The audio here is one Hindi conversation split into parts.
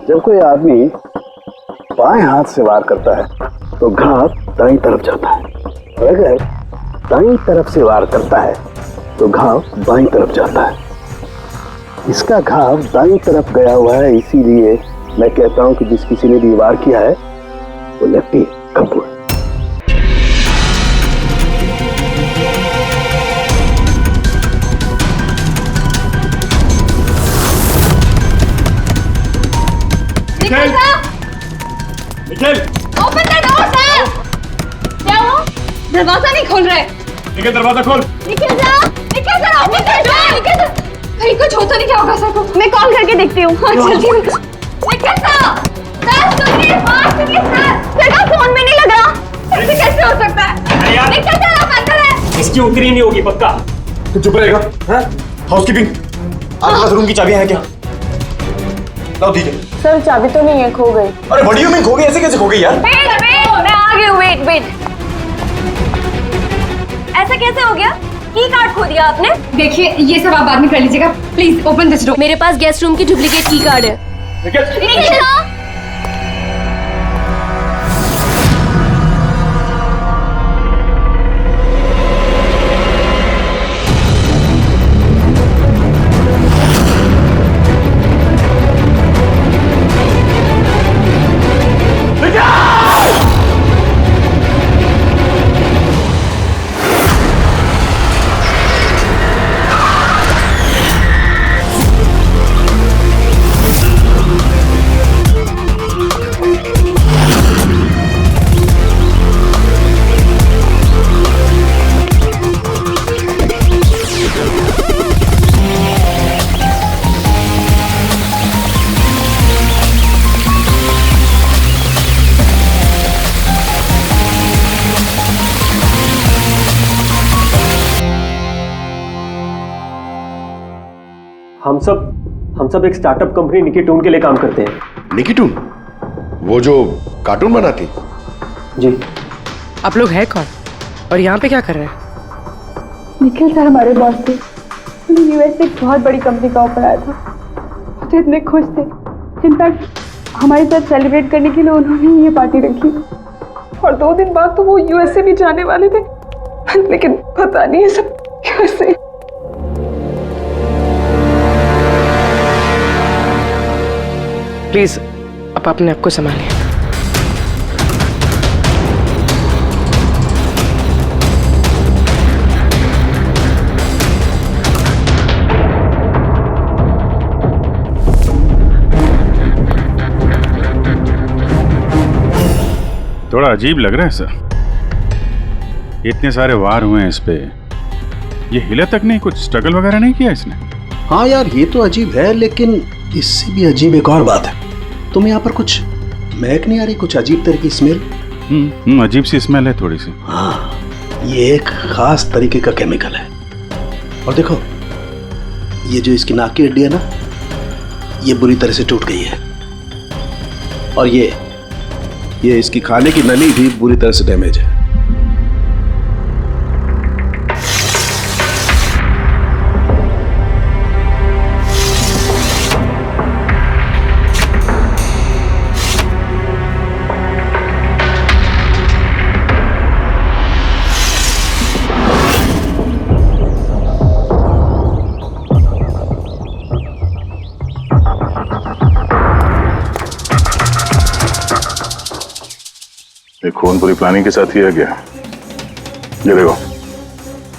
जब कोई आदमी बाएं हाथ से वार करता है तो घाव दाईं तरफ जाता है, और अगर दाईं तरफ से वार करता है तो घाव बाईं तरफ जाता है। इसका घाव दाईं तरफ गया हुआ है, इसीलिए मैं कहता हूं कि जिस किसी ने भी वार किया है वो lefty Kapoor. Nikhil! Nikhil! Open the door, sir! क्या हुआ? दरवाजा नहीं खोल रहे। निखिल दरवाजा खोल। Nikhil sir! Nikhil sir, open the door! Nikhil sir! कहीं कुछ होता नहीं क्या होगा सर को? मैं कॉल करके देखती हूँ। हाँ जल्दी। निखिल सर! सर सुनिए, बात सुनिए सर! सर का फोन में नहीं लग रहा। ऐसे कैसे हो सकता है? निखिल सर आप अंदर हैं। इसकी उतरी नहीं होगी पक्का। तो चुप रहेगा? हैं? हाउसकीपिंग, आपके पास रूम की चाबियां हैं क्या? लाओ दीजिए। सर चाबी तो नहीं है, खो गई। अरे बड़ियों में खो गई, ऐसे कैसे खो गई यार? वेट मैं आ गई हूँ। वेट ऐसा कैसे हो गया? की कार्ड खो दिया आपने? देखिए ये सब आप बाद में कर लीजिएगा, प्लीज ओपन दिस डोर। मेरे पास गेस्ट रूम की डुप्लीकेट की कार्ड है। निखिल सर! हम सब एक स्टार्टअप कंपनी निकिटून के लिए काम करते हैं। निकिटून? वो जो कार्टून बनाती? जी। आप लोग हैं कौन और यहाँ पे क्या कर रहे हैं? निखिल सर हमारे बॉस थे। उन्हें यूएस से एक बहुत बड़ी कंपनी का ऑफर आया था। वो तो इतने खुश थे, इनफैक्ट हमारे साथ सेलिब्रेट करने के लिए उन्होंने ये पार्टी रखी। और 2 दिन बाद तो वो यूएस से भी जाने वाले थे, लेकिन पता नहीं है सब कैसे। प्लीज आप अपने आप को संभालिए। थोड़ा अजीब लग रहा है सर, इतने सारे वार हुए हैं इस पे, ये हिला तक नहीं, कुछ स्ट्रगल वगैरह नहीं किया इसने? हाँ यार ये तो अजीब है, लेकिन इससे भी अजीब एक और बात है। तुम्हें यहाँ पर कुछ महक नहीं आ रही? कुछ अजीब तरह की स्मेल? अजीब सी स्मेल है थोड़ी सी। हाँ, ये एक खास तरीके का केमिकल है। और देखो ये जो इसकी नाक की हड्डी है ना, ये बुरी तरह से टूट गई है। और ये इसकी खाने की नली भी बुरी तरह से डैमेज है। ये खून पूरी प्लानिंग के साथ किया गया। ये देखो,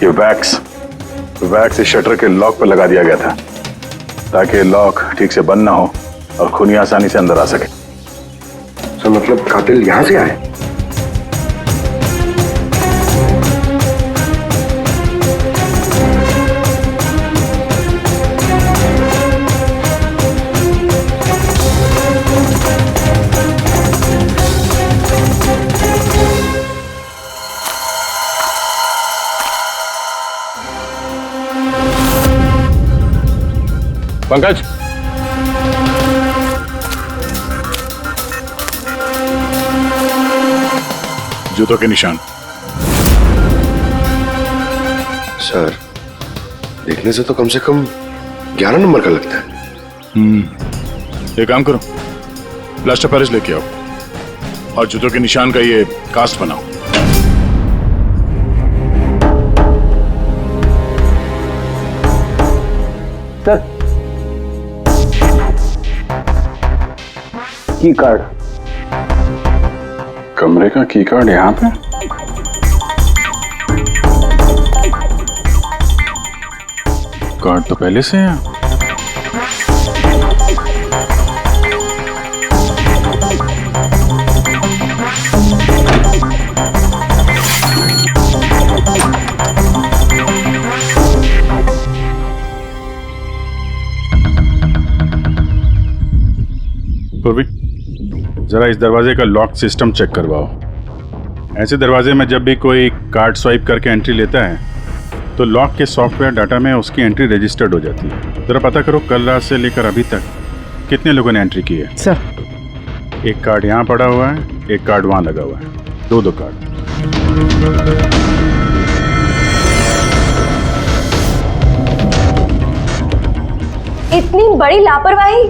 ये वैक्स इस शटर के लॉक पर लगा दिया गया था ताकि लॉक ठीक से बंद ना हो और खूनी आसानी से अंदर आ सके। सर मतलब कातिल यहाँ से आए? पंकज, जूतों के निशान। सर देखने से तो कम 11 नंबर का लगता है। एक काम करो, प्लास्टर पेरिस लेके आओ और जूतों के निशान का ये कास्ट बनाओ। सर, की कार्ड। कमरे का की कार्ड यहाँ पे? कार्ड तो पहले से है। पूर्वी, जरा इस दरवाजे का लॉक सिस्टम चेक करवाओ। ऐसे दरवाजे में जब भी कोई कार्ड स्वाइप करके एंट्री लेता है तो लॉक के सॉफ्टवेयर डाटा में उसकी एंट्री रजिस्टर्ड हो जाती है। जरा पता करो कल रात से लेकर अभी तक कितने लोगों ने एंट्री की है। सर, एक कार्ड यहाँ पड़ा हुआ है, एक कार्ड वहाँ लगा हुआ है, दो कार्ड। इतनी बड़ी लापरवाही!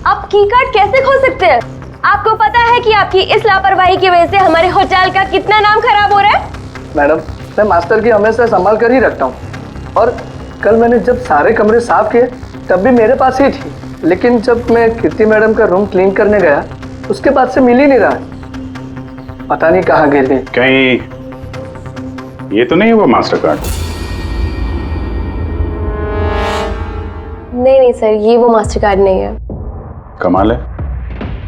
आप की कार्ड कैसे खो सकते हैं? आपको पता है कि आपकी इस लापरवाही की वजह से हमारे होटल का कितना नाम खराब हो रहा है? मैडम, मैं मास्टर की हमेशा संभाल कर ही रखता हूँ और कल मैंने जब सारे कमरे साफ किए तब भी मेरे पास ही थी, लेकिन जब मैं कीर्ति मैडम का रूम क्लीन करने गया उसके बाद से मिल ही नहीं रहा। पता नहीं कहाँ गिर गई। कहीं ये तो नहीं हुआ मास्टर कार्ड? नहीं सर, ये वो मास्टर कार्ड नहीं है। कमाल है,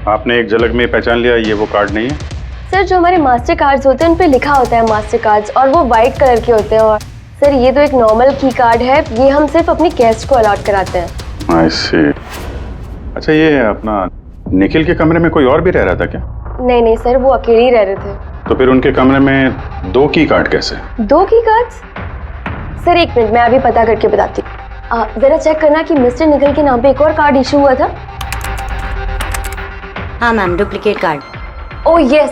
आपने एक झलक में पहचान लिया ये वो कार्ड नहीं है। सर, जो हमारे मास्टर कार्ड्स होते हैं उन पे लिखा होता है मास्टर कार्ड्स और वो वाइट कलर के होते हैं। और सर, ये तो एक नॉर्मल की कार्ड है, ये हम सिर्फ अपनी गेस्ट को अलॉट कराते हैं। आई सी। अच्छा, ये अपना निखिल के कमरे में कोई और भी रह रहा था क्या? नहीं सर, वो अकेले ही रह रहे थे। तो फिर उनके कमरे में 2 की कार्ड कैसे? 2 की कार्ड्स? सर एक मिनट, मैं अभी पता करके बताती हूँ। जरा चेक करना कि मिस्टर निखिल के नाम पे एक और कार्ड इशू हुआ था। हाँ ma'am, duplicate card. Oh yes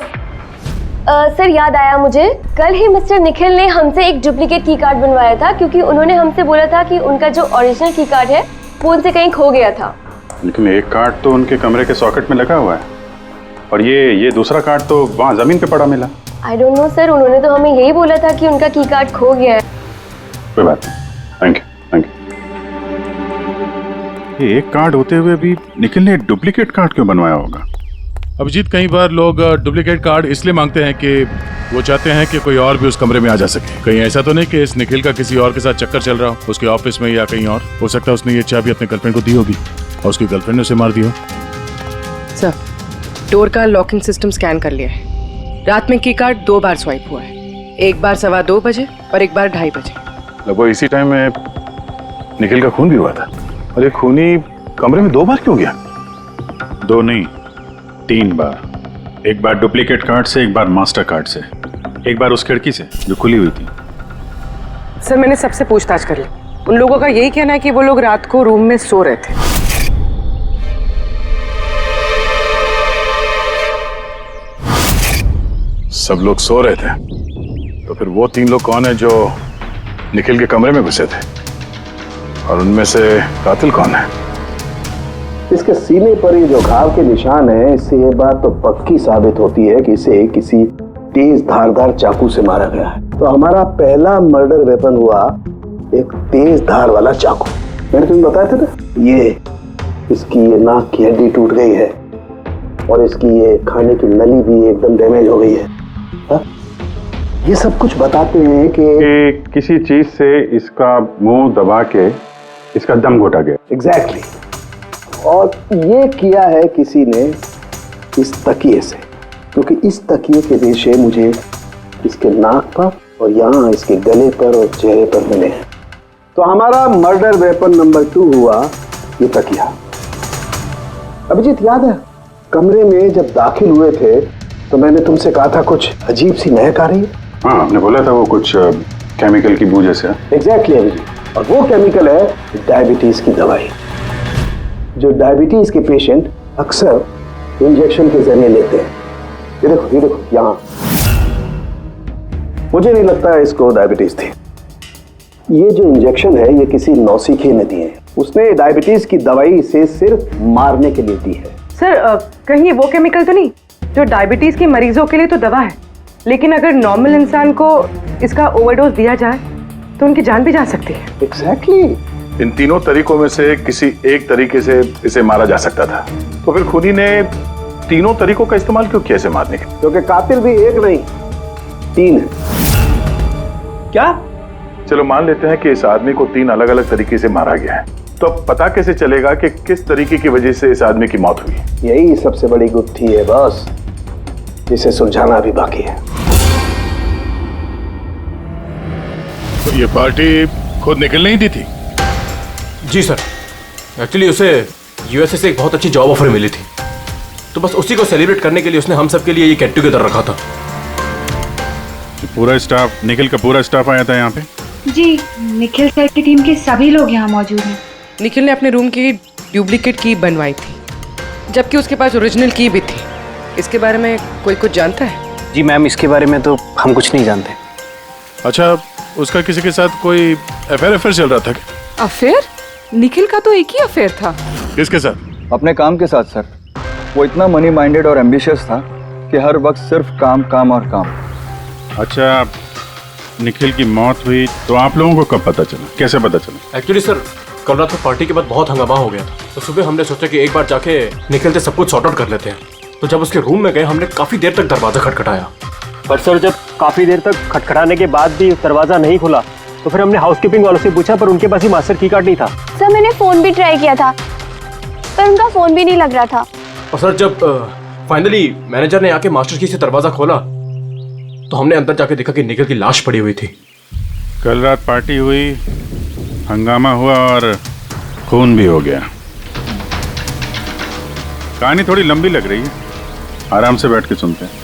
sir, याद आया मुझे, कल ही मिस्टर निखिल ने हमसे एक डुप्लीकेट की कार्ड बनवाया था क्योंकि उन्होंने हमसे बोला था कि उनका जो ओरिजिनल की कार्ड है वो उनसे कहीं खो गया था। लेकिन एक कार्ड तो उनके कमरे के सॉकेट में लगा हुआ है और ये दूसरा कार्ड तो वहाँ जमीन पे पड़ा मिला। आई डोंट नो सर, उन्होंने तो हमें यही बोला था कि उनका की कार्ड खो गया है। कोई बात नहीं, थैंक यू। ये एक कार्ड होते हुए भी निखिल ने डुप्लीकेट कार्ड क्यों बनवाया होगा? अभिजीत, कई बार लोग डुप्लीकेट कार्ड इसलिए मांगते हैं कि वो चाहते हैं कि कोई और भी उस कमरे में आ जा सके। कहीं ऐसा तो नहीं कि इस निखिल का किसी और के साथ चक्कर चल रहा हो, उसके ऑफिस में या कहीं और। हो सकता है उसने ये चाबी अपने गर्लफ्रेंड को दी होगी और उसकी गर्लफ्रेंड ने उसे मार दिया। सर, डोर का लॉकिंग सिस्टम स्कैन कर लिया है। रात में की कार्ड 2 बार स्वाइप हुआ है, एक बार 2:15 बजे और एक बार 2:30 बजे। लगभग इसी टाइम में निखिल का खून भी हुआ था। और ये खूनी कमरे में 2 बार क्यों गया? 2 नहीं, 3 बार। एक बार डुप्लीकेट कार्ड से, एक बार मास्टर कार्ड से, एक बार उस खिड़की से जो खुली हुई थी। सर, मैंने सबसे पूछताछ कर ली, उन लोगों का यही कहना है कि वो लोग रात को रूम में सो रहे थे। सब लोग सो रहे थे, तो फिर वो 3 लोग कौन है जो निखिल के कमरे में घुसे थे? और उनमें से कातिल कौन है? इसके सीने पर ये जो घाव के निशान है, इससे ये बात तो पक्की साबित होती है कि इसे किसी तेज धारदार चाकू से मारा गया है। तो हमारा पहला मर्डर वेपन हुआ एक तेज धार वाला चाकू। मैंने तुम्हें बताया था ना, ये इसकी ये नाक की हड्डी टूट गई है और इसकी ये खाने की नली भी एकदम डैमेज हो गई है। हा? ये सब कुछ बताते हैं कि किसी चीज से इसका मुंह दबा के इसका दम घोटा गया। एग्जैक्टली। और ये किया है किसी ने इस तकिए से, क्योंकि इस तकिए के रेशे मुझे इसके नाक पर और यहाँ इसके गले पर और चेहरे पर मिले हैं। तो हमारा मर्डर वेपन नंबर 2 हुआ ये तकिया। अभिजीत, याद है कमरे में जब दाखिल हुए थे तो मैंने तुमसे कहा था कुछ अजीब सी महक आ रही है? हाँ, आपने बोला था वो कुछ केमिकल की बू जैसे। एग्जैक्टली अभिजीत, और वो केमिकल है डायबिटीज की दवाई, जो डायबिटीज के पेशेंट अक्सर इंजेक्शन के जरिए लेते हैं। ये देखो यहाँ। मुझे नहीं लगता है इसको डायबिटीज थी। ये जो इंजेक्शन है ये किसी नौसिखिए ने दी है। उसने डायबिटीज की दवाई इसे सिर्फ मारने के लिए दी है, सर कहीं ये वो केमिकल तो नहीं जो डायबिटीज के मरीजों के लिए तो दवा है, लेकिन अगर नॉर्मल इंसान को इसका ओवरडोज दिया जाए तो उनकी जान भी जा सकती है। एग्जैक्टली। इन तीनों तरीकों में से किसी एक तरीके से इसे मारा जा सकता था, तो फिर खुदी ने तीनों तरीकों का इस्तेमाल क्यों किया इसे मारने के लिए? क्योंकि कातिल भी एक नहीं 3 है। क्या? चलो मान लेते हैं कि इस आदमी को 3 अलग अलग तरीके से मारा गया है, तो अब पता कैसे चलेगा कि किस तरीके की वजह से इस आदमी की मौत हुई? यही सबसे बड़ी गुत्थी है बॉस, जिसे सुलझाना भी बाकी है। तो ये पार्टी खुद निकल नहीं दी थी? जी सर, एक्चुअली उसे यूएसए से एक बहुत अच्छी जॉब ऑफर मिली थी, तो बस उसी को सेलिब्रेट करने के लिए उसने हम सब के लिए ये गेट टुगेदर रखा था। पूरा स्टाफ, निखिल का पूरा स्टाफ आया था यहाँ पे? जी, निखिल सर की टीम के सभी लोग यहाँ मौजूद हैं। निखिल ने अपने रूम की डुप्लीकेट की बनवाई थी, जबकि उसके पास ओरिजिनल की भी थी। इसके बारे में कोई कुछ जानता है? जी मैम, इसके बारे में तो हम कुछ नहीं जानते। अच्छा, उसका किसी के साथ कोई अफेयर चल रहा था क्या? अफेयर? निखिल का तो एक ही अफेयर था। किसके साथ? अपने काम के साथ सर। वो इतना मनी माइंडेड और एम्बिशियस था कि हर वक्त सिर्फ काम काम और काम। अच्छा, निखिल की मौत हुई तो आप लोगों को कब पता चला, कैसे पता चला? एक्चुअली सर, कल रात को पार्टी के बाद बहुत हंगामा हो गया था, तो सुबह हमने सोचा कि एक बार जाके निखिल से सब कुछ सॉर्ट आउट कर लेते हैं। तो जब उसके रूम में गए, हमने काफी देर तक दरवाजा खटखटाया, पर सर जब काफी देर तक खटखटाने के बाद भी दरवाजा नहीं खुला तो फिर हमने हाउसकीपिंग वालों से पूछा, पर उनके पास ही मास्टर की कार्ड नहीं था। सर मैंने फोन भी ट्राई किया था, पर उनका फोन भी नहीं लग रहा था। और सर जब फाइनली मैनेजर ने आके मास्टर की से दरवाजा खोला, तो हमने अंदर जाके देखा कि निखिल की लाश पड़ी हुई थी। कल रात पार्टी हुई, हंगामा हुआ और खून भी हो गया। कहानी थोड़ी लंबी लग रही है, आराम से बैठ के सुनते हैं।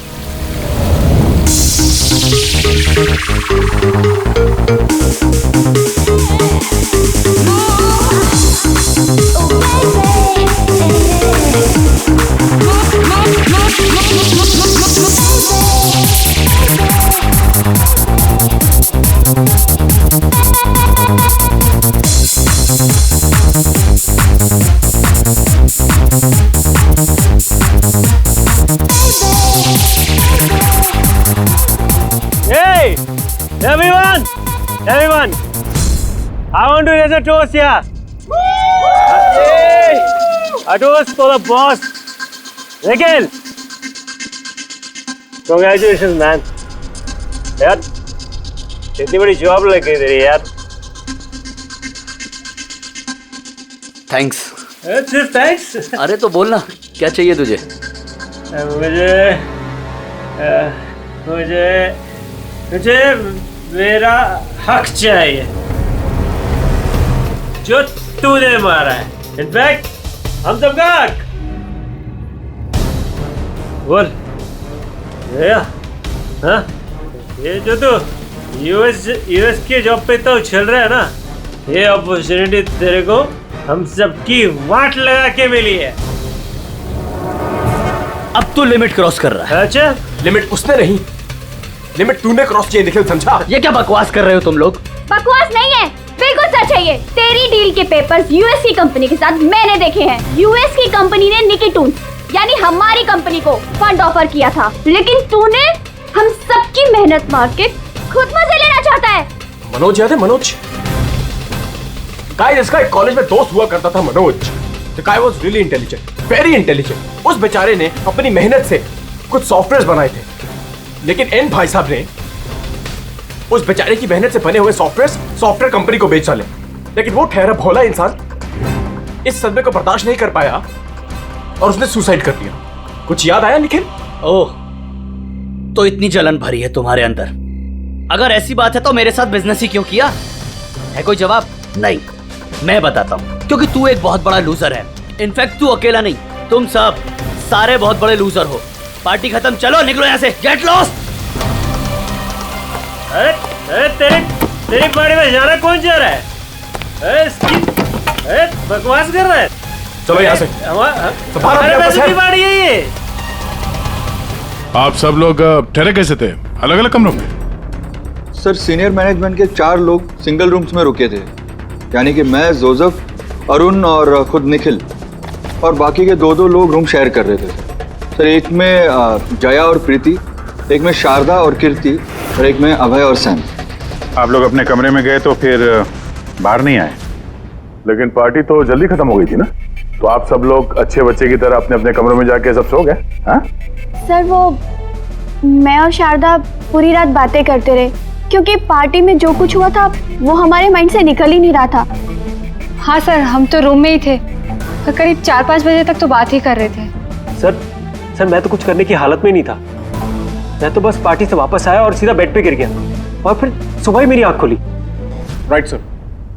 Hey, everyone, I want to raise a toast here. Hey, a toast for the boss, Nikhil. Congratulations, man. यार, इतनी बड़ी जॉब लग गई तेरी यार। थैंक्स। सिर्फ थैंक्स? अरे तो बोलना, क्या चाहिए तुझे? मुझे मेरा हक चाहिए जो तूने मारा है। इनफैक्ट हम सबका हक। बोल भैया, हाँ ये जो तू यूएस के जॉब पे तो चल रहा है ना, ये अपॉर्चुनिटी तेरे को हम सबकी वाट लगा के मिली है। अब तू लिमिट क्रॉस कर रहा है। अच्छा, लिमिट उसने नहीं, लिमिट तूने क्रॉस किया निखिल, समझा? ये क्या बकवास कर रहे हो तुम लोग? बकवास नहीं है, बिल्कुल सच है ये। तेरी डील के पेपर्स यूएस की कंपनी के साथ मैंने देखे हैं। यूएस की कंपनी ने निकी टून्स यानी हमारी कंपनी को फंड ऑफर किया था, लेकिन तूने हम सबकी मेहनत मार के खुद मजे लेना चाहता है। मनोज याद है? मनोज, गाइस, इसका एक कॉलेज में दोस्त हुआ करता था Manoj. The guy was really intelligent, very intelligent. उस बेचारे ने अपनी मेहनत से कुछ सॉफ्टवेयर बनाए थे, लेकिन एन भाई साहब ने उस बेचारे की मेहनत से बने हुए सॉफ्टवेयर कंपनी को बेच डाले। लेकिन वो ठहरा भोला इंसान इस सदमे को बर्दाश्त नहीं कर पाया और उसने सुसाइड कर लिया। कुछ याद आया निखिल? ओह, तो इतनी जलन भरी है तुम्हारे अंदर। अगर ऐसी बात है तो मेरे साथ बिजनेस ही क्यों किया? है कोई जवाब? नहीं, मैं बताता हूँ। क्योंकि तू एक बहुत बड़ा लूजर है। इनफैक्ट तू अकेला नहीं, तुम सब सारे बहुत बड़े लूजर हो। पार्टी खत्म, चलो निकलो यहाँ से, गेट लॉस्ट। अरे तेरी पार्टी में जाना कौन जा रहा है? अरे बकवास कर रहा है। चलो यहाँ से, हमारे पैसे की पार्टी है ये। आप सब लोग ठहरे कैसे थे अलग अलग कमरों में? सर, सीनियर मैनेजमेंट के 4 लोग सिंगल रूम्स में रुके थे, यानी कि मैं, जोसेफ, अरुण और खुद निखिल। और बाकी के दो दो लोग रूम शेयर कर रहे थे सर। एक में जया और प्रीति, एक में शारदा और कीर्ति, और एक में अभय और सैम। आप लोग अपने कमरे में गए तो फिर बाहर नहीं आए, लेकिन पार्टी तो जल्दी खत्म हो गई थी ना, तो आप सब लोग अच्छे बच्चे की तरह अपने अपने कमरों में जाके सब सो गए? हाँ सर वो मैं और शारदा पूरी रात बातें करते रहे, क्योंकि पार्टी में जो कुछ हुआ था वो हमारे माइंड से निकल ही नहीं रहा था। हाँ सर, हम तो रूम में ही थे और करीब 4-5 बजे तक तो बात ही कर रहे थे। सर मैं तो कुछ करने की हालत में नहीं था। मैं तो बस पार्टी से वापस आया और सीधा बेड पे गिर गया और फिर सुबह ही मेरी आंख खुली। राइट सर,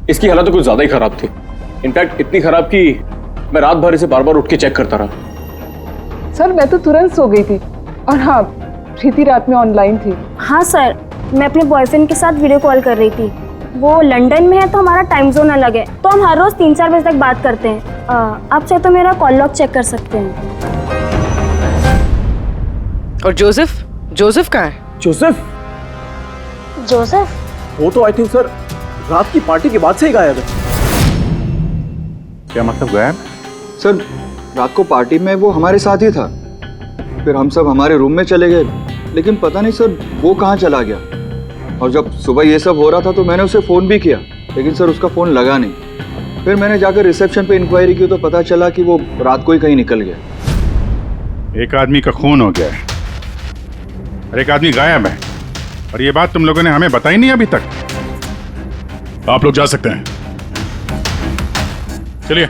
इसकी हालत तो कुछ ज्यादा ही खराब थी। इनफैक्ट इतनी खराब कि मैं रात भर इसे बार बार उठ के चेक करता रहा। सर मैं तो तुरंत सो गई थी। और हाँ, प्रीति रात में ऑनलाइन थी। हाँ सर, मैं अपने बॉयफ्रेंड के साथ वीडियो कॉल कर रही थी। वो लंदन में है तो हमारा टाइम जोन अलग है, तो हम हर रोज 3-4 बजे तक बात करते हैं। आप चाहे तो मेरा कॉल लॉग चेक कर सकते हैं। और जोसेफ कहाँ है? जोसेफ वो तो आई थिंक सर रात की पार्टी के बाद से ही गायब है। क्या मतलब गायब? सर रात को पार्टी में वो हमारे साथ ही था, फिर हम सब हमारे रूम में चले गए, लेकिन पता नहीं सर वो कहाँ चला गया। और जब सुबह ये सब हो रहा था तो मैंने उसे फ़ोन भी किया, लेकिन सर उसका फ़ोन लगा नहीं। फिर मैंने जाकर रिसेप्शन पे इंक्वायरी की तो पता चला कि वो रात को ही कहीं निकल गया। एक आदमी का खून हो गया है और एक आदमी गायब है, और ये बात तुम लोगों ने हमें बताई नहीं अभी तक। आप लोग जा सकते हैं, चलिए।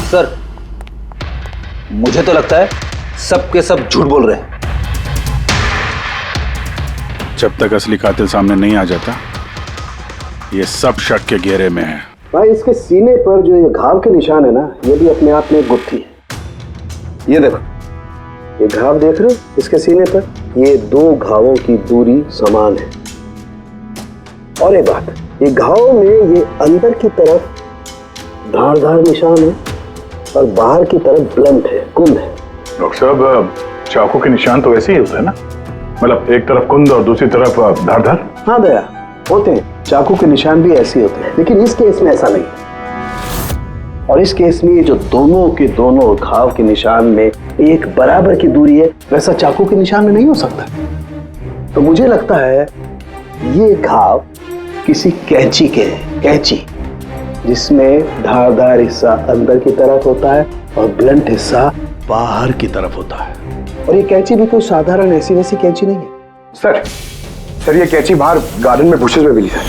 सर मुझे तो लगता है सब के सब झूठ बोल रहे हैं। जब तक असली कातिल सामने नहीं आ जाता, ये सब शक के घेरे में है। भाई इसके सीने पर जो ये घाव के निशान है ना, ये भी अपने आप में एक गुत्थी है। ये देखो, ये घाव देख रहे हो इसके सीने पर, ये 2 घावों की दूरी समान है। और एक बात, ये घाव में ये अंदर की तरफ धारदार निशान है और बाहर की तरफ ब्लंट है, कुंद है। डॉक्टर साहब, चाकू के निशान तो ऐसे ही होते हैं ना, मतलब एक तरफ कुंद और दूसरी तरफ धारदार। हाँ दया, होते हैं, चाकू के निशान भी ऐसे होते हैं, लेकिन इस केस में ऐसा नहीं। और इस केस में ये जो दोनों के दोनों घाव के निशान में एक बराबर की दूरी है, वैसा चाकू के निशान में नहीं हो सकता। तो मुझे लगता है ये घाव किसी कैंची के हैं, कैंची जिसमें धारदार हिस्सा अंदर की तरफ होता है और ब्लंट हिस्सा बाहर की तरफ होता है। और ये कैंची भी कोई साधारण ऐसी वैसी कैंची नहीं है। सर ये कैंची बाहर गार्डन में बुशेस में मिली है।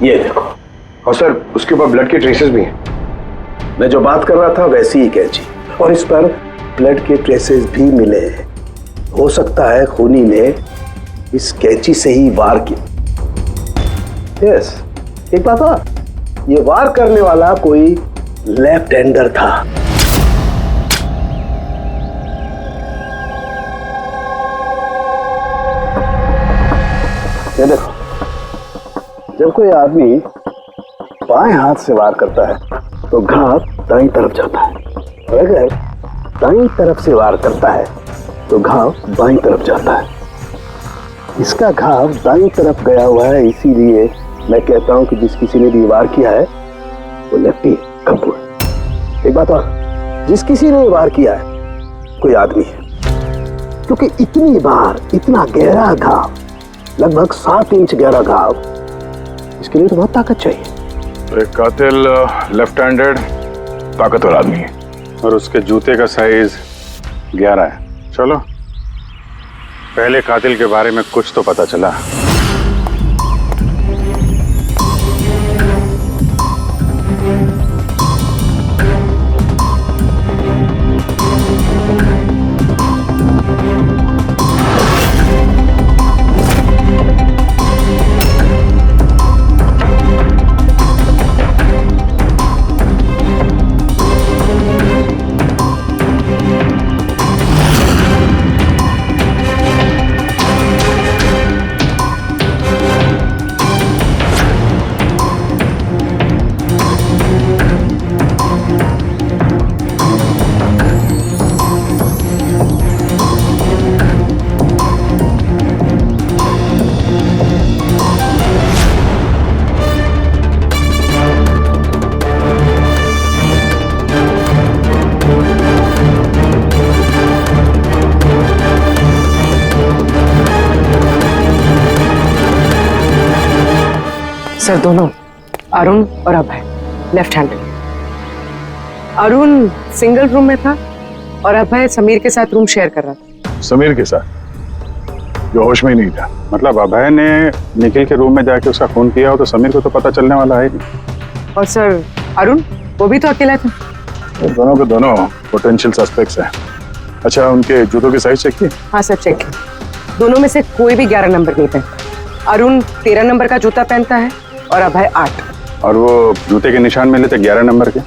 ये देखो, और सर उसके ऊपर ब्लड के ट्रेसेस भी हैं। मैं जो बात कर रहा था वैसी ही कैंची, और इस पर ब्लड के ट्रेसेस भी मिले हैं। हो सकता है खूनी ने इस कैंची से ही वार किया। यस, एक बात और, ये वार करने वाला कोई लेफ्ट हैंडर था। ये देखो, जब कोई आदमी बाएं हाथ से वार करता है तो घाव दाईं तरफ जाता है, और अगर दाईं तरफ से वार करता है तो घाव बाईं तरफ जाता है। इसका घाव दाईं तरफ गया हुआ है, इसीलिए मैं कहता हूं कि जिस किसी ने भी वार किया है वो लेफ्टी कपूर। एक बात और, जिस किसी ने वार किया है कोई आदमी है, क्योंकि इतनी बार इतना गहरा घाव, लगभग 7 इंच गहरा घाव, इसके लिए तो बहुत ताकत चाहिए। एक कातिल लेफ्ट हैंडेड ताकतवर आदमी है और उसके जूते का साइज 11 है। चलो, पहले कातिल के बारे में कुछ तो पता चला। सर दोनों, अरुण और Abhay, left handed. Arun single room में था और अभय समीर के साथ रूम शेयर कर रहा था। समीर के साथ, जो होश में ही नहीं था। मतलब अभय ने निखिल के रूम में जाके उसका खून किया हो तो समीर को तो पता चलने वाला है नहीं। और सर अरुण, वो भी तो अकेला था। तो दोनों के दोनों पोटेंशियल सस्पेक्ट्स हैं। अच्छा, उनके जूतों की साइज चेक की? हाँ सर, चेक। दोनों में से कोई भी 11 नंबर नहीं पहनता। अरुण 13 नंबर का जूता पहनता है और अभय 8। और वो जूते के निशान मिले थे 11 नंबर के,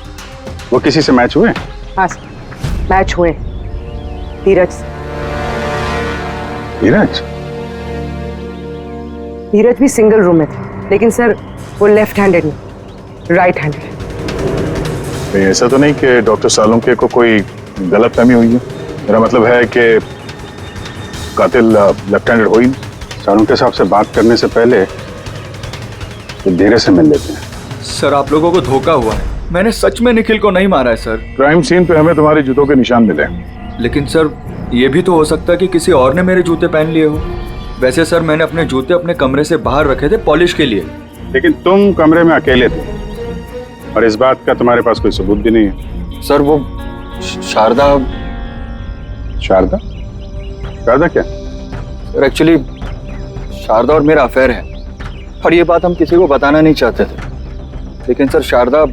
वो किसी से मैच हुए? हाँ सर, मैच हुए। धीरज। धीरज? धीरज भी सिंगल रूम में थे, लेकिन सर वो लेफ्ट हैंडेड नहीं, राइट हैंडेड। ऐसा तो नहीं कि डॉक्टर सालुंके को कोई गलतफहमी हुई है? मेरा मतलब है कि कातिल लेफ्ट हैंडेड हो ही नहीं। सालुंके साहब से बात करने से पहले तो धीरज से मिल लेते हैं। सर आप लोगों को धोखा हुआ है, मैंने सच में निखिल को नहीं मारा है सर। क्राइम सीन पे हमें तुम्हारे जूतों के निशान मिले, लेकिन सर ये भी तो हो सकता है कि किसी और ने मेरे जूते पहन लिए हो। वैसे सर मैंने अपने जूते अपने कमरे से बाहर रखे थे पॉलिश के लिए। लेकिन तुम कमरे में अकेले थे और इस बात का तुम्हारे पास कोई सबूत भी नहीं है। सर वो शारदा। शारदा? शारदा क्या? सर एक्चुअली शारदा और मेरा अफेयर है और ये बात हम किसी को बताना नहीं चाहते थे, लेकिन सर शारदा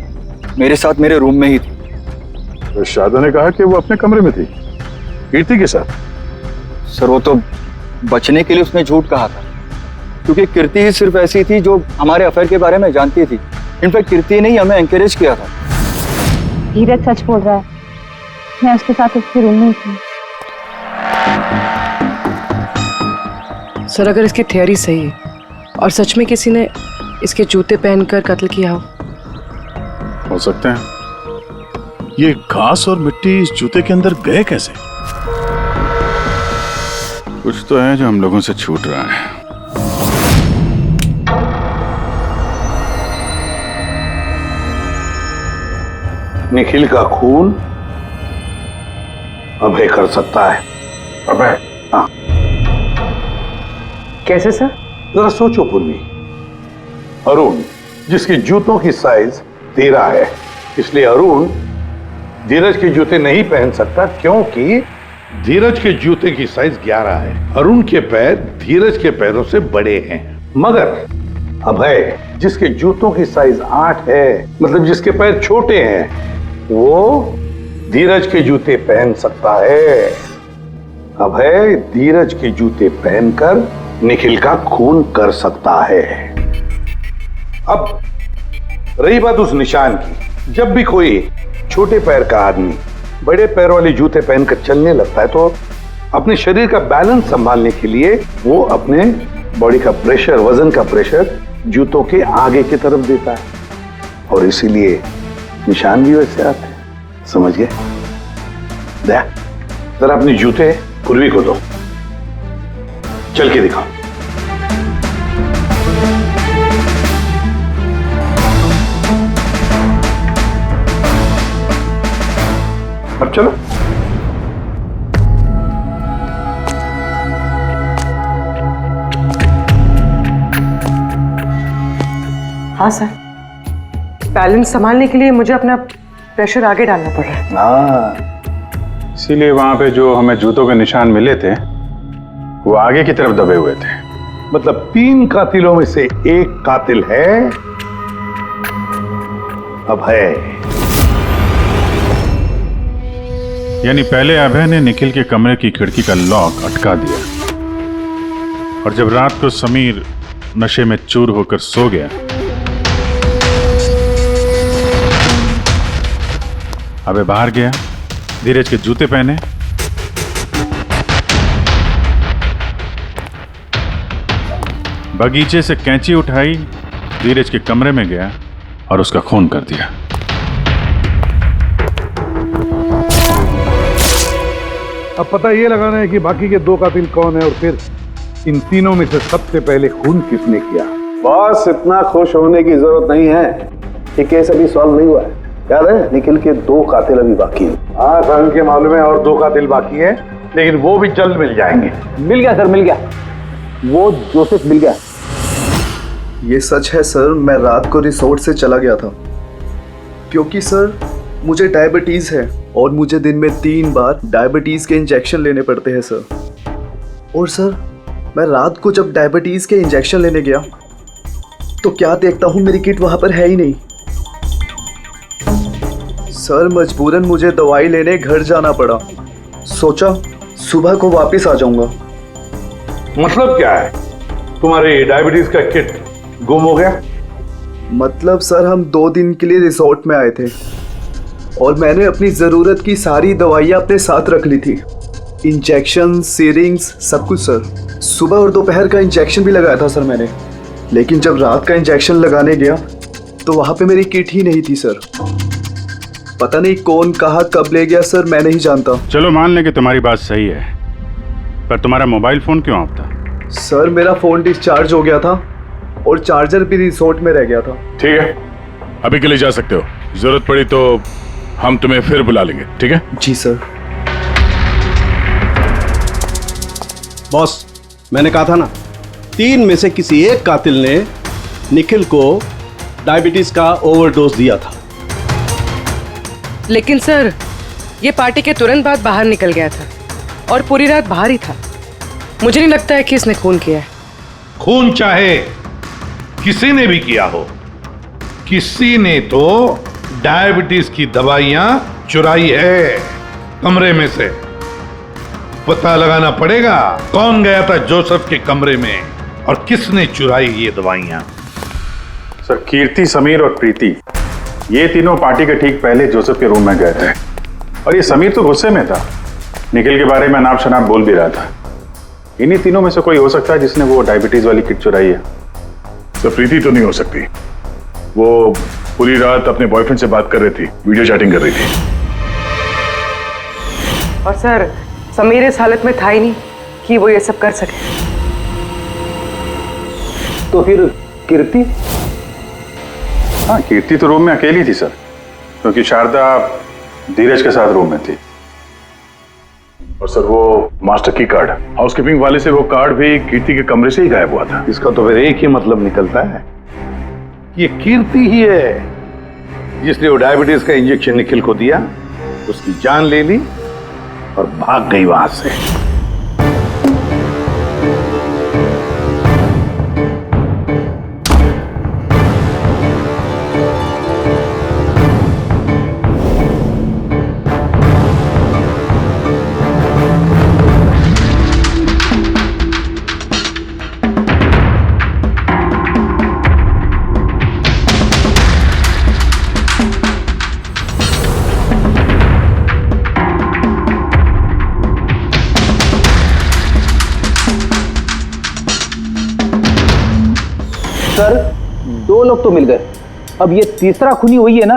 मेरे साथ मेरे रूम में ही थी। तो शारदा ने कहा कि वो अपने कमरे में थी कीर्ति के साथ। सर वो तो बचने के लिए उसने झूठ कहा था, क्योंकि कीर्ति ही सिर्फ ऐसी थी जो हमारे अफेयर के बारे में जानती थी। इनफैक्ट कीर्ति ने ही हमें एनकरेज किया था। धीरज सच बोल रहा है, मैं उसके साथ उसके रूम में थी। सर अगर इसकी थियरी सही है और सच में किसी ने इसके जूते पहनकर कत्ल किया हो सकता है। ये घास और मिट्टी इस जूते के अंदर गए कैसे? कुछ तो है जो हम लोगों से छूट रहा है। निखिल का खून अभय कर सकता है। अभय? हाँ। कैसे सर? जरा सोचो पूर्वी। अरुण जिसके जूतों की साइज 13 है, इसलिए अरुण धीरज के जूते नहीं पहन सकता, क्योंकि धीरज के जूते की साइज 11 है। अरुण के पैर धीरज के पैरों से बड़े हैं। मगर अभय जिसके जूतों की साइज 8 है, मतलब जिसके पैर छोटे हैं, वो धीरज के जूते पहन सकता है। अभय धीरज के जूते पहनकर निखिल का खून कर सकता है। अब रही बात उस निशान की, जब भी कोई छोटे पैर का आदमी बड़े पैर वाले जूते पहनकर चलने लगता है तो अपने शरीर का बैलेंस संभालने के लिए वो अपने बॉडी का प्रेशर, वजन का प्रेशर जूतों के आगे की तरफ देता है, और इसीलिए निशान भी वैसे आते हैं। समझ गए? दया, जरा अपने जूते पूर्वी को दो, चल के दिखाओ। अब चलो। हाँ सर, बैलेंस संभालने के लिए मुझे अपना प्रेशर आगे डालना पड़ रहा है। हाँ, इसीलिए वहां पे जो हमें जूतों के निशान मिले थे वो आगे की तरफ दबे हुए थे। मतलब 3 कातिलों में से एक कातिल है अभय। यानी पहले अभय ने निखिल के कमरे की खिड़की का लॉक अटका दिया और जब रात को समीर नशे में चूर होकर सो गया, अबे बाहर गया, धीरज के जूते पहने, बगीचे से कैंची उठाई, धीरज के कमरे में गया और उसका खून कर दिया। अब पता ये लगाना है कि बाकी के 2 कातिल कौन है और फिर इन तीनों में से सबसे पहले खून किसने किया। बॉस, इतना खुश होने की जरूरत नहीं है, ये केस अभी सॉल्व नहीं हुआ है। याद है, निखिल के 2 कातिल अभी बाकी हैं। हाँ सर, के मालूम है, और 2 कातिल बाकी है, लेकिन वो भी जल्द मिल जाएंगे। मिल गया सर, मिल गया। वो जोसेफ मिल गया। ये सच है सर, मैं रात को रिसोर्ट से चला गया था क्योंकि सर मुझे डायबिटीज़ है और मुझे दिन में 3 बार डायबिटीज़ के इंजेक्शन लेने पड़ते हैं सर। और सर मैं रात को जब डायबिटीज़ के इंजेक्शन लेने गया तो क्या देखता हूँ मेरी किट वहाँ पर है ही नहीं। सर मजबूरन मुझे दवाई लेने घर जाना पड़ा। सोचा सुबह को वापस आ जाऊंगा। मतलब क्या है? तुम्हारे डायबिटीज का किट गुम हो गया? मतलब सर हम 2 दिन के लिए रिसोर्ट में आए थे और मैंने अपनी ज़रूरत की सारी दवाइयाँ अपने साथ रख ली थी, इंजेक्शन, सीरिंग्स, सब कुछ सर। सुबह और दोपहर का इंजेक्शन भी लगाया था सर मैंने, लेकिन जब रात का इंजेक्शन लगाने गया तो वहाँ पे मेरी किट ही नहीं थी सर। पता नहीं कौन कहाँ कब ले गया सर, मैं नहीं जानता। चलो मान लें कि तुम्हारी बात सही है, पर तुम्हारा मोबाइल फोन क्यों ऑफ था? सर मेरा फ़ोन डिस्चार्ज हो गया था और चार्जर भी रिसोर्ट में रह गया था। ठीक है, अभी के लिए जा सकते हो, जरूरत पड़ी तो हम तुम्हें फिर बुला लेंगे। ठीक है? जी सर। बॉस, मैंने कहा था ना, 3 में से किसी एक कातिल ने निखिल को डायबिटीज का ओवरडोज दिया था। लेकिन सर ये पार्टी के तुरंत बाद बाहर निकल गया था और पूरी रात बाहर ही था। मुझे नहीं लगता है कि इसने खून किया है। खून चाहे किसी ने भी किया हो, किसी ने तो डायबिटीज की दवाइयां चुराई है कमरे में से। पता लगाना पड़ेगा कौन गया था जोसेफ के कमरे में और किसने चुराई ये दवाइयां। सर, कीर्ति, समीर और प्रीति, ये तीनों पार्टी के ठीक पहले जोसेफ के रूम में गए थे और ये समीर तो गुस्से में था, निखिल के बारे में अनाप शनाप बोल भी रहा था। इन्हीं तीनों में से कोई हो सकता है जिसने वो डायबिटीज वाली किट चुराई है। तो प्रीति तो नहीं हो सकती, वो पूरी रात अपने बॉयफ्रेंड से बात कर रही थी, वीडियो चैटिंग कर रही थी। और सर समीर इस हालत में था ही नहीं कि वो ये सब कर सके। तो फिर कीर्ति? हाँ, कीर्ति तो रूम में अकेली थी सर, क्योंकि शारदा धीरज के साथ रूम में थी। और सर वो मास्टर की कार्ड, हाउसकीपिंग वाले से वो कार्ड भी कीर्ति के कमरे से ही गायब हुआ था। इसका तो फिर एक ही मतलब निकलता है, ये कीर्ति ही है जिसने वो डायबिटीज का इंजेक्शन निखिल को दिया, उसकी जान ले ली और भाग गई वहां से। सर 2 लोग तो मिल गए, अब ये तीसरा खूनी वही है ना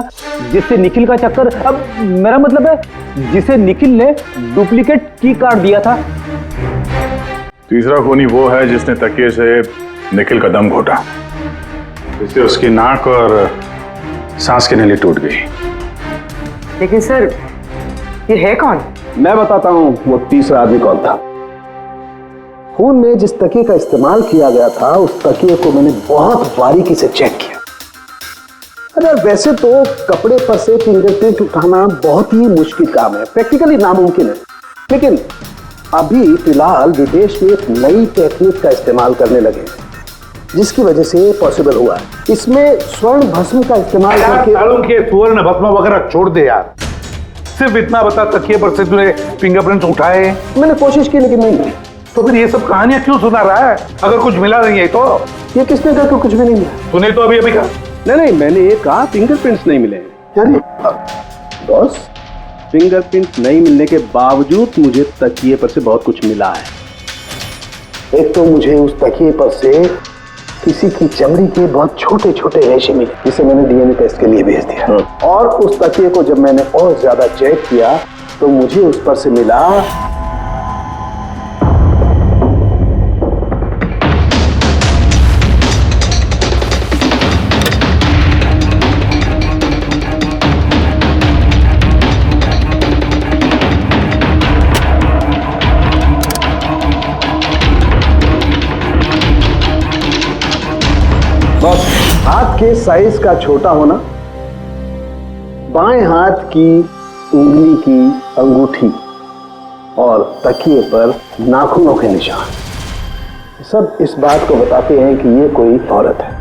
जिससे निखिल का चक्कर। अब मेरा मतलब है जिसे निखिल ने डुप्लीकेट की कार्ड दिया था। तीसरा खूनी वो है जिसने तकिए से निखिल का दम घोटा, इससे उसकी नाक और सांस की नली टूट गई। लेकिन सर ये है कौन? मैं बताता हूं वो तीसरा आदमी कौन था। खून में जिस तकिए का इस्तेमाल किया गया था उस तकिए को मैंने बहुत बारीकी से चेक किया। अरे वैसे तो कपड़े पर से फिंगरप्रिंट उठाना बहुत ही मुश्किल काम है, प्रैक्टिकली नामुमकिन है, लेकिन अभी फिलहाल विदेश में एक नई टेक्निक का इस्तेमाल करने लगे जिसकी वजह से पॉसिबल हुआ है। इसमें स्वर्ण भस्म का इस्तेमाल करके स्वर्ण भस्म वगैरह छोड़ दे यार, सिर्फ इतना बता तकिए पर से तूने फिंगरप्रिंट्स उठाए? मैंने कोशिश की लेकिन नहीं मिली। तो फिर ये सब कहानियां क्यों सुना रहा है अगर कुछ मिला नहीं है तो? ये किसने कहा कि कुछ भी नहीं मिला? तूने तो अभी कहा। नहीं, मैंने ये कहा फिंगरप्रिंट्स नहीं मिले। यानी बॉस, फिंगरप्रिंट नहीं मिलने के बावजूद मुझे तकिए पर से बहुत कुछ मिला है। एक तो मुझे उस तकिए पर से किसी की चमड़ी के बहुत छोटे छोटे रेशे मिले जिसे मैंने डीएनए टेस्ट के लिए भेज दिया। और उस तकिए को जब मैंने और ज्यादा चेक किया तो मुझे उस पर से मिला बस हाथ के साइज का छोटा होना, बाएं हाथ की उंगली की अंगूठी और तकिए पर नाखूनों के निशान, सब इस बात को बताते हैं कि ये कोई औरत है।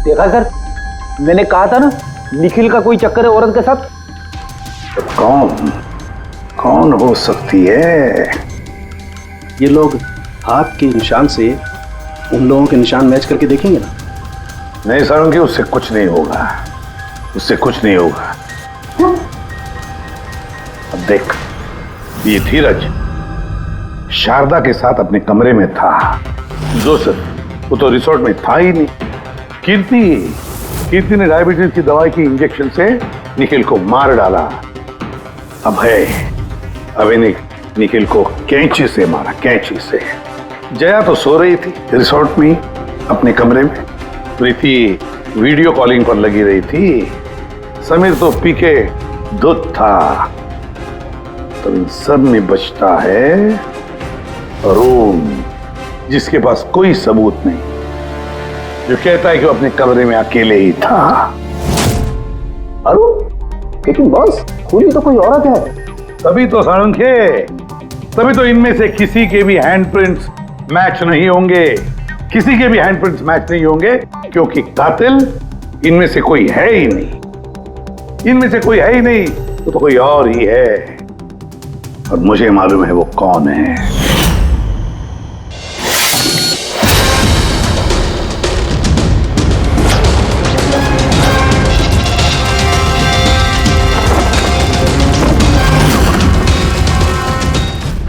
देखा सर, मैंने कहा था ना निखिल का कोई चक्कर है औरत के साथ। तो कौन हो सकती है? ये लोग हाथ के निशान से उन लोगों के निशान मैच करके देखेंगे ना। नहीं सारंगी, उससे कुछ नहीं होगा, उससे कुछ नहीं होगा। अब देख, ये धीरज शारदा के साथ अपने कमरे में था। जोसेफ वो तो रिसोर्ट में था ही नहीं। कीर्ति ने डायबिटीज की दवाई की इंजेक्शन से निखिल को मार डाला। अब निखिल को कैंची से मारा, कैंची से। जया तो सो रही थी रिसोर्ट में अपने कमरे में, प्रीति वीडियो कॉलिंग पर लगी रही थी, समीर तो पी के धुत था। तो इन सब में बचता है अरुण, जिसके पास कोई सबूत नहीं, जो कहता है कि वो अपने कमरे में अकेले ही था। अरुण? लेकिन बॉस, खूनी तो कोई औरत है। तभी तो सारंगे, तभी तो इनमें से किसी के भी हैंडप्रिंट्स मैच नहीं होंगे, किसी के भी हैंडप्रिंट्स मैच नहीं होंगे, क्योंकि कातिल इनमें से कोई है ही नहीं। इनमें से कोई है ही नहीं, तो कोई और ही है, और मुझे मालूम है वो कौन है।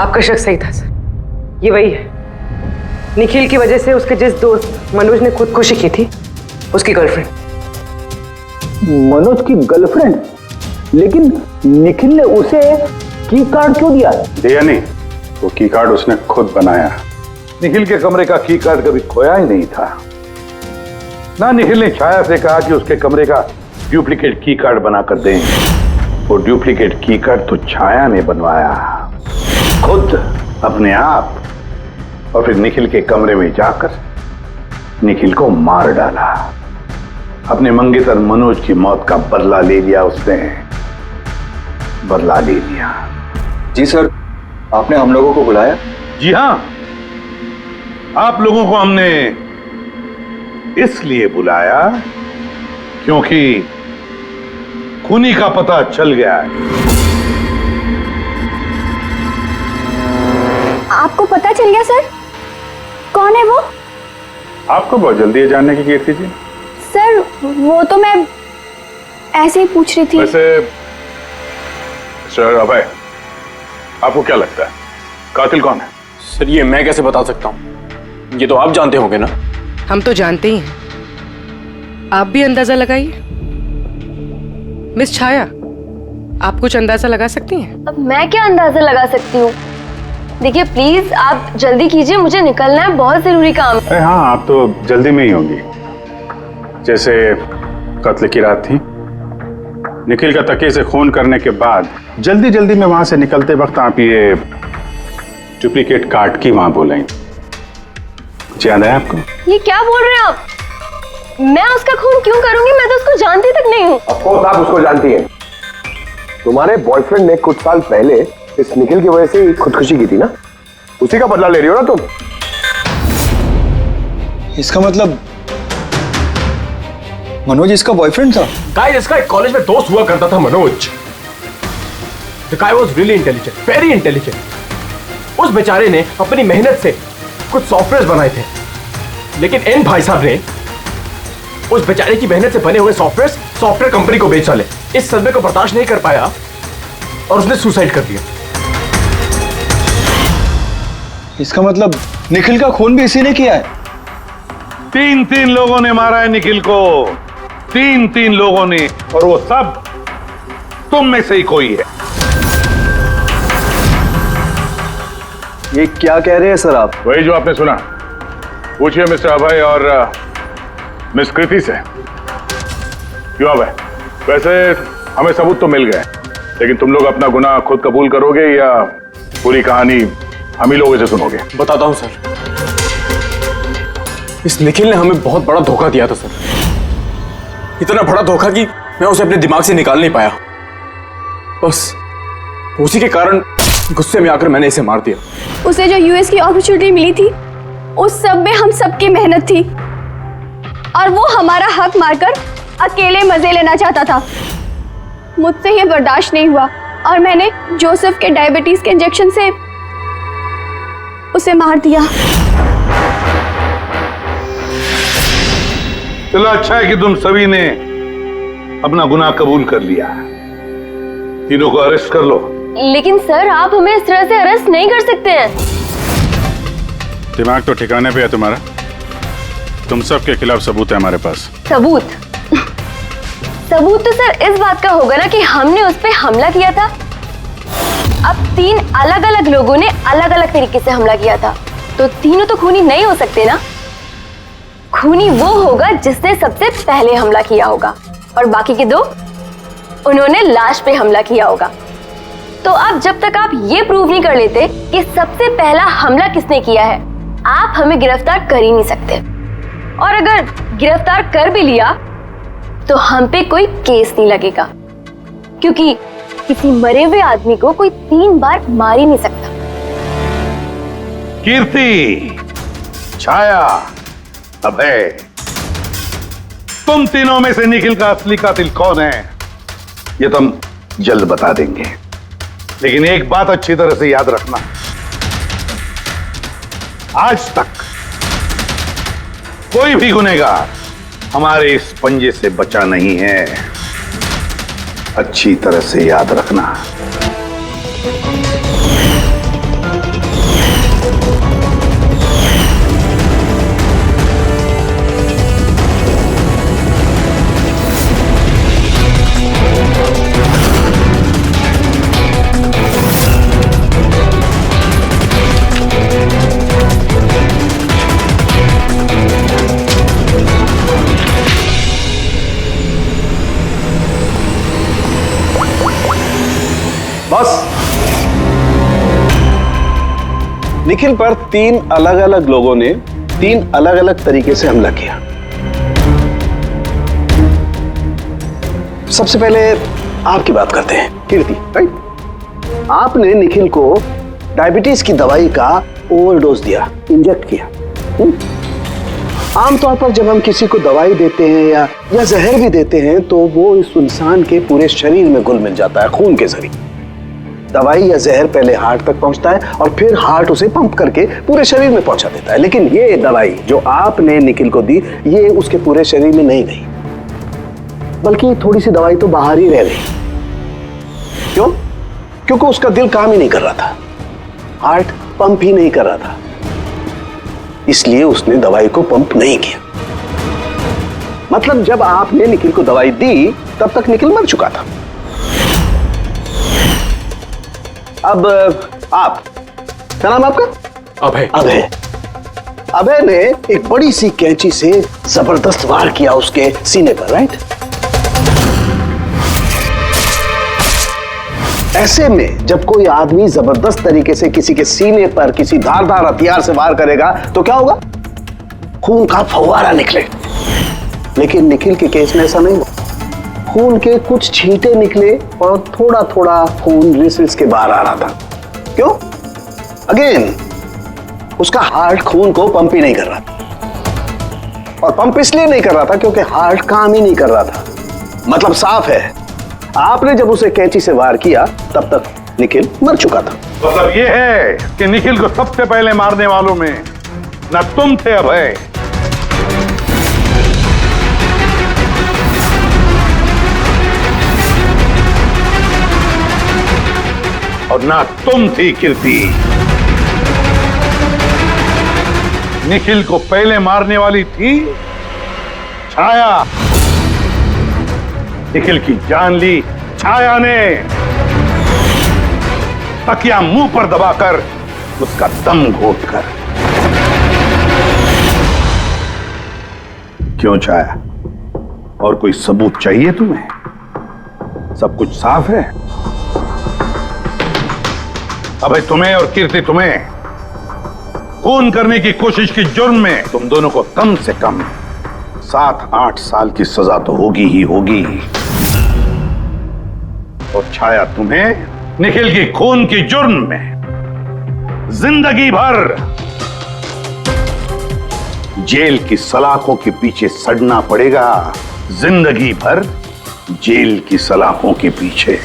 आपका शक सही था सर, ये वही है। निखिल की वजह से उसके जिस दोस्त मनोज ने खुदकुशी की थी, उसकी गर्लफ्रेंड। मनोज की गर्लफ्रेंड? लेकिन निखिल ने उसे की कार्ड क्यों दिया? दिया नहीं, वो की कार्ड उसने खुद बनाया। निखिल के कमरे का की कार्ड कभी खोया ही नहीं था ना। निखिल ने छाया से कहा कि उसके कमरे का डुप्लीकेट की कार्ड बनाकर दें। वो डुप्लीकेट की कार्ड तो छाया ने बनवाया खुद, अपने आप, और फिर निखिल के कमरे में जाकर निखिल को मार डाला। अपने मंगेतर मनोज की मौत का बदला ले लिया उसने, बदला ले लिया। जी सर, आपने हम लोगों को बुलाया? जी हां, आप लोगों को हमने इसलिए बुलाया क्योंकि खूनी का पता चल गया है। आपको पता चल गया सर? कौन है वो? आपको बहुत जल्दी है जानने की, कीर्ति जी। सर वो तो मैं ऐसे ही पूछ रही थी। वैसे सर अभय, आपको क्या लगता है कातिल कौन है? सर ये मैं कैसे बता सकता हूँ, ये तो आप जानते होंगे ना। हम तो जानते ही हैं, आप भी अंदाजा लगाइए। मिस छाया, आप कुछ अंदाजा लगा सकती हैं? अब मैं क्या अंदाजा लगा सकती हूँ? देखिए प्लीज आप जल्दी कीजिए, मुझे निकलना है, बहुत जरूरी काम है। अरे हाँ, आप तो जल्दी में ही होंगी। जैसे कत्ल की रात थी, निखिल का तकिए से खून करने के बाद जल्दी जल्दी में वहां से निकलते वक्त आप ये डुप्लीकेट कार्ड की वहां बोलें, कुछ याद है आपको? ये क्या बोल रहे हैं आप? मैं उसका खून क्यों करूंगी? मैं तो उसको जानती तक नहीं हूँ। ऑफ कोर्स आप उसको जानती हैं। तुम्हारे बॉयफ्रेंड ने कुछ साल पहले इस निखिल की वजह से खुदकुशी की थी ना, उसी का बदला ले रही हो ना तुम। इसका मतलब मनोज इसका बॉयफ्रेंड था? गाइस, इसका एक कॉलेज में दोस्त हुआ करता था Manoj. The guy was really intelligent, very intelligent। उस बेचारे ने अपनी मेहनत से कुछ सॉफ्टवेयर बनाए थे, लेकिन एन भाई साहब ने उस बेचारे की मेहनत से बने हुए सॉफ्टवेयर कंपनी को बेच डाले। इस सदमे को बर्दाश्त नहीं कर पाया और उसने सुसाइड कर दिया। इसका मतलब निखिल का खून भी इसी ने किया है? 3 लोगों ने मारा है निखिल को, 3 लोगों ने, और वो सब तुम में से ही कोई है। ये क्या कह रहे हैं सर आप? वही जो आपने सुना। पूछिए मिस्टर अभय और मिस कृति से। क्यों अभय? वैसे हमें सबूत तो मिल गए, लेकिन तुम लोग अपना गुनाह खुद कबूल करोगे या पूरी कहानी हम ही लोगों से सुनोगे? बताता हूं सर। इस निखिल ने हमें बहुत बड़ा धोखा दिया था सर। इतना बड़ा धोखा कि मैं उसे अपने दिमाग से निकाल नहीं पाया। बस उसी के कारण गुस्से में आकर मैंने इसे मार दिया। उसे जो यूएस की अपॉर्चुनिटी मिली थी उस सब में हम सबकी मेहनत थी और वो हमारा हक मारकर अकेले मजे लेना चाहता था। मुझसे ये बर्दाश्त नहीं हुआ और मैंने जोसेफ के डायबिटीज के इंजेक्शन से उसे मार दिया। चलो अच्छा है कि तुम सभी ने अपना गुनाह कबूल कर लिया। तीनों को अरेस्ट कर लो। लेकिन सर आप हमें इस तरह से अरेस्ट नहीं कर सकते हैं। दिमाग तो ठिकाने पे है तुम्हारा। तुम सब के खिलाफ सबूत है हमारे पास। सबूत? सबूत तो सर इस बात का होगा ना कि हमने उस पे हमला किया था। अब 3 अलग अलग लोगों ने अलग अलग तरीके से हमला किया था, तो तीनों तो खूनी नहीं हो सकते ना। खूनी वो होगा जिसने सबसे पहले हमला किया होगा और बाकी के 2 उन्होंने लाश पे हमला किया होगा। तो अब जब तक आप ये प्रूव नहीं कर लेते कि सबसे पहला हमला किसने किया है, आप हमें गिरफ्तार कर ही नहीं सकते। और अगर गिरफ्तार कर भी लिया तो हम पे कोई केस नहीं लगेगा, क्योंकि किसी मरे हुए आदमी को कोई 3 बार मार ही नहीं सकता। कीर्ति, छाया, अभय, तुम तीनों में से निखिल का असली कातिल कौन है ये तो हम जल्द बता देंगे। लेकिन एक बात अच्छी तरह से याद रखना, आज तक कोई भी गुनहगार हमारे इस पंजे से बचा नहीं है। अच्छी तरह से याद रखना। बस निखिल पर 3 अलग अलग लोगों ने 3 अलग अलग तरीके से हमला किया। सबसे पहले आपकी बात करते हैं, कीर्ति, राइट? आपने निखिल को डायबिटीज की दवाई का ओवरडोज दिया, इंजेक्ट किया। आमतौर पर जब हम किसी को दवाई देते हैं या जहर भी देते हैं तो वो इस इंसान के पूरे शरीर में घुल मिल जाता है, खून के जरिए। दवाई या जहर पहले हार्ट तक पहुंचता है और फिर हार्ट उसे पंप करके पूरे शरीर में पहुंचा देता है। लेकिन ये दवाई जो आपने निखिल को दी, ये उसके पूरे शरीर में नहीं गई, बल्कि थोड़ी सी दवाई तो बाहर ही रह गई। क्यों? क्योंकि उसका दिल काम ही नहीं कर रहा था, हार्ट पंप ही नहीं कर रहा था, इसलिए उसने दवाई को पंप नहीं किया। मतलब जब आपने निखिल को दवाई दी तब तक निखिल मर चुका था। अब आप, क्या नाम आपका? अभय। अभय। अभय ने एक बड़ी सी कैंची से जबरदस्त वार किया उसके सीने पर, राइट? ऐसे में जब कोई आदमी जबरदस्त तरीके से किसी के सीने पर किसी धारदार हथियार से वार करेगा तो क्या होगा? खून का फव्वारा निकले। लेकिन निखिल के केस में ऐसा नहीं हुआ। खून के कुछ छींटे निकले और थोड़ा थोड़ा खून रिसल्स के बाहर आ रहा था। क्यों? अगेन उसका हार्ट खून को पंप ही नहीं कर रहा था, और पंप इसलिए नहीं कर रहा था क्योंकि हार्ट काम ही नहीं कर रहा था। मतलब साफ है, आपने जब उसे कैंची से वार किया तब तक निखिल मर चुका था। मतलब ये है कि निखिल को सबसे पहले मारने वालों में न तुम थे अभय, और ना तुम थी कीर्ति। निखिल को पहले मारने वाली थी छाया। निखिल की जान ली छाया ने, तकिया मुंह पर दबाकर उसका दम घोटकर। क्यों छाया, और कोई सबूत चाहिए तुम्हें? सब कुछ साफ है। अबे तुम्हें और कीर्ति तुम्हें खून करने की कोशिश के जुर्म में तुम दोनों को कम से कम 7-8 साल की सजा तो होगी ही होगी। और छाया, तुम्हें निखिल की खून के जुर्म में जिंदगी भर जेल की सलाखों के पीछे सड़ना पड़ेगा। जिंदगी भर जेल की सलाखों के पीछे।